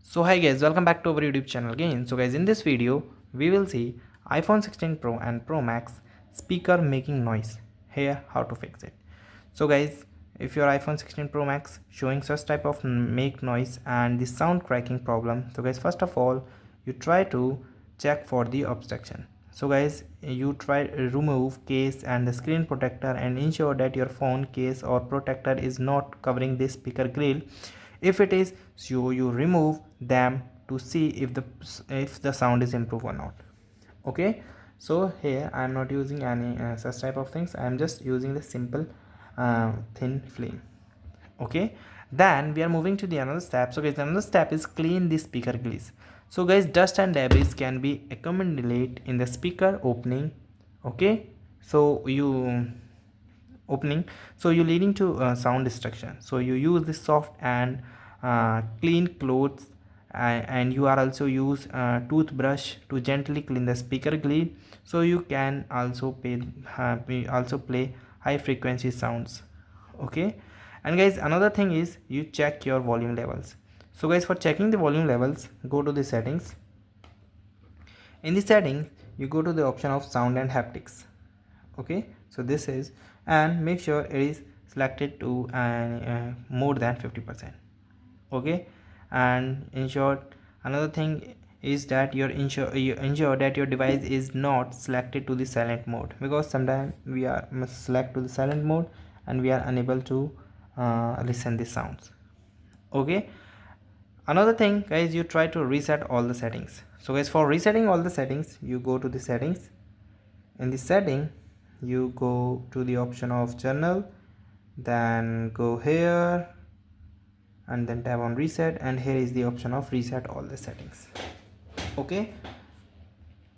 So hi guys, welcome back to our YouTube channel again. So guys, in this video we will see iPhone 16 Pro and Pro Max speaker making noise. Here how to fix it. So guys, if your iPhone 16 Pro Max showing such type of make noise and the sound cracking problem, so guys, first of all you try to check for the obstruction. So guys, you try remove case and the screen protector and ensure that your phone case or protector is not covering the speaker grill. If it is, so you remove them to see if the sound is improved or not. Okay, so here I am not using any such type of things. I am just using the simple thin film. Okay, then we are moving to the another step. So guys, another step is clean the speaker grease. So guys, dust and debris can be accumulate in the speaker opening. Okay, so you opening, so you leading to sound destruction. So you use the soft and clean clothes, and you are also use toothbrush to gently clean the speaker glue. So you can also play high frequency sounds. Okay, and guys, another thing is you check your volume levels. So guys, for checking the volume levels, go to the settings. In the settings, you go to the option of sound and haptics. Okay, so this is, and make sure it is selected to more than 50%. Okay, and ensure, another thing is that you ensure that your device is not selected to the silent mode, because sometimes we are must select to the silent mode and we are unable to listen the sounds. Okay, another thing guys, you try to reset all the settings. So guys, for resetting all the settings, you go to the settings. In the setting, you go to the option of journal, then go here and then tap on reset, and here is the option of reset all the settings. Okay,